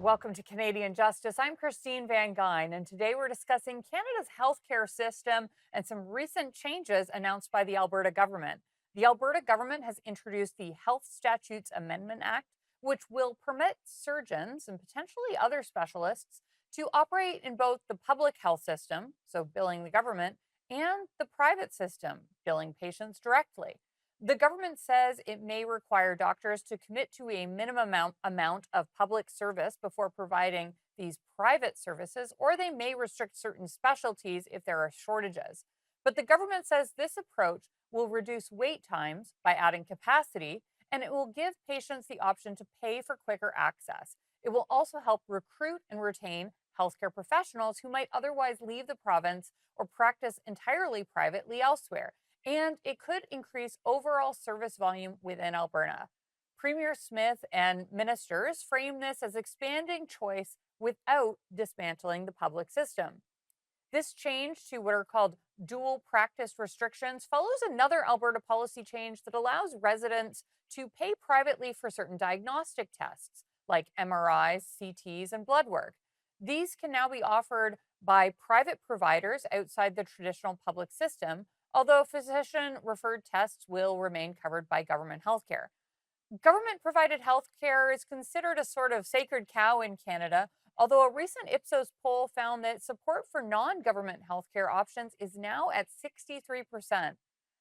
Welcome to Canadian Justice. I'm Christine Van Geyn, and today we're discussing Canada's healthcare system and some recent changes announced by the Alberta government. The Alberta government has introduced the Health Statutes Amendment Act, which will permit surgeons and potentially other specialists to operate in both the public health system, so billing the government, and the private system, billing patients directly. The government says it may require doctors to commit to a minimum amount of public service before providing these private services, or they may restrict certain specialties if there are shortages. But the government says this approach will reduce wait times by adding capacity, and it will give patients the option to pay for quicker access. It will also help recruit and retain healthcare professionals who might otherwise leave the province or practice entirely privately elsewhere, and it could increase overall service volume within Alberta. Premier Smith and ministers frame this as expanding choice without dismantling the public system. This change to what are called dual practice restrictions follows another Alberta policy change that allows residents to pay privately for certain diagnostic tests like MRIs, CTs, and blood work. These can now be offered by private providers outside the traditional public system, although physician referred tests will remain covered by government healthcare. Government provided healthcare is considered a sort of sacred cow in Canada, although a recent Ipsos poll found that support for non government healthcare options is now at 63%.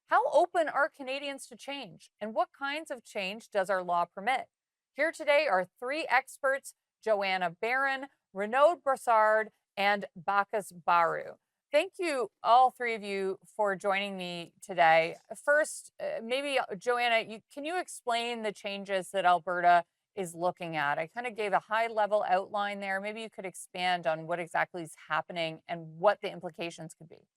How open are Canadians to change, and what kinds of change does our law permit? Here today are three experts: Joanna Barron, Renaud Brossard, and Bacchus Barua. Thank you, all three of you, for joining me today. First, maybe Joanna, can you explain the changes that Alberta is looking at? I kind of gave a high level outline there. Maybe you could expand on what exactly is happening and what the implications could be.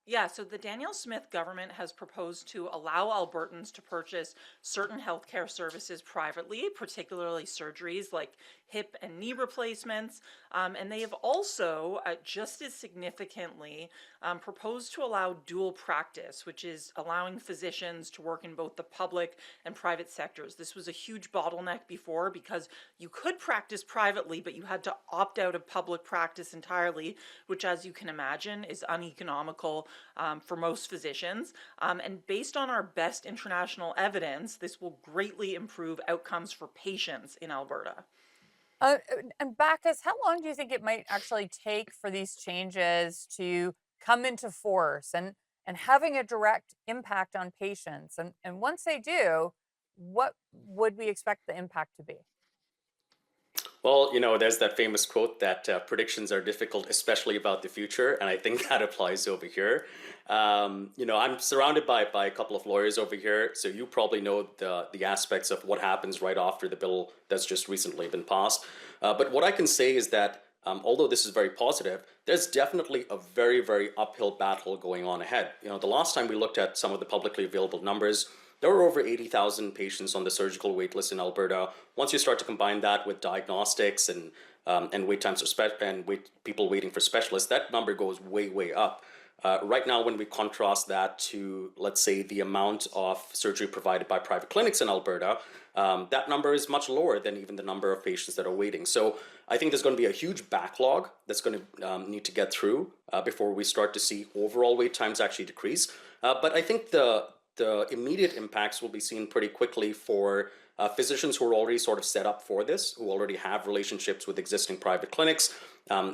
Yeah, so the Danielle Smith government has proposed to allow Albertans to purchase certain healthcare services privately, particularly surgeries like hip and knee replacements. And they have also, just as significantly, proposed to allow dual practice, which is allowing physicians to work in both the public and private sectors. This was a huge bottleneck before because you could practice privately, but you had to opt out of public practice entirely, which, as you can imagine, is uneconomical for most physicians. And based on our best international evidence, this will greatly improve outcomes for patients in Alberta. Uh, and Bacchus, how long do you think it might actually take for these changes to come into force and having a direct impact on patients? And once they do, what would we expect the impact to be? Well, there's that famous quote that predictions are difficult, especially about the future, and I think that applies over here. I'm surrounded by a couple of lawyers over here, so you probably know the aspects of what happens right after the bill that's just recently been passed. But what I can say is that although this is very positive, there's definitely a very, very uphill battle going on ahead. The last time we looked at some of the publicly available numbers, there were over 80,000 patients on the surgical waitlist in Alberta. Once you start to combine that with diagnostics and wait times and people waiting for specialists, that number goes way, way up. Right now, when we contrast that to, let's say, the amount of surgery provided by private clinics in Alberta, that number is much lower than even the number of patients that are waiting. So I think there's going to be a huge backlog that's going to need to get through before we start to see overall wait times actually decrease. But I think the immediate impacts will be seen pretty quickly for physicians who are already sort of set up for this, who already have relationships with existing private clinics,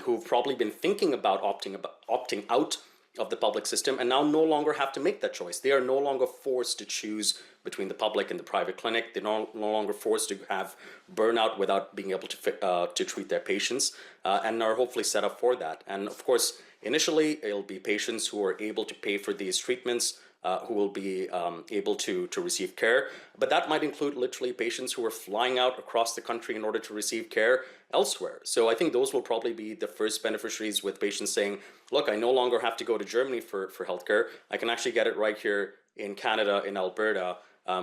who've probably been thinking about opting out of the public system and now no longer have to make that choice. They are no longer forced to choose between the public and the private clinic. They're no longer forced to have burnout without being able to treat their patients, and are hopefully set up for that. And of course, initially, it'll be patients who are able to pay for these treatments who will be able to receive care. But that might include literally patients who are flying out across the country in order to receive care elsewhere. So I think those will probably be the first beneficiaries, with patients saying, look, I no longer have to go to Germany for healthcare. I can actually get it right here in Canada, in Alberta,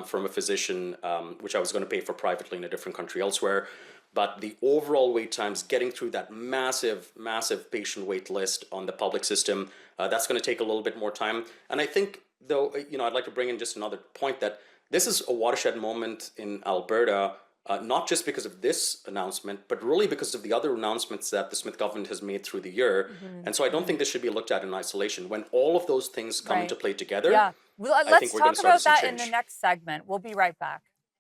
from a physician, which I was going to pay for privately in a different country elsewhere. But the overall wait times, getting through that massive, massive patient wait list on the public system, that's going to take a little bit more time. And I think, though, I'd like to bring in just another point, that this is a watershed moment in Alberta not just because of this announcement, but really because of the other announcements that the Smith government has made through the year. And so I don't think this should be looked at in isolation. When all of those things come into Right. play together, Yeah. Well, I think let's we're going talk to start to about see that in the change. next segment. We'll be right back.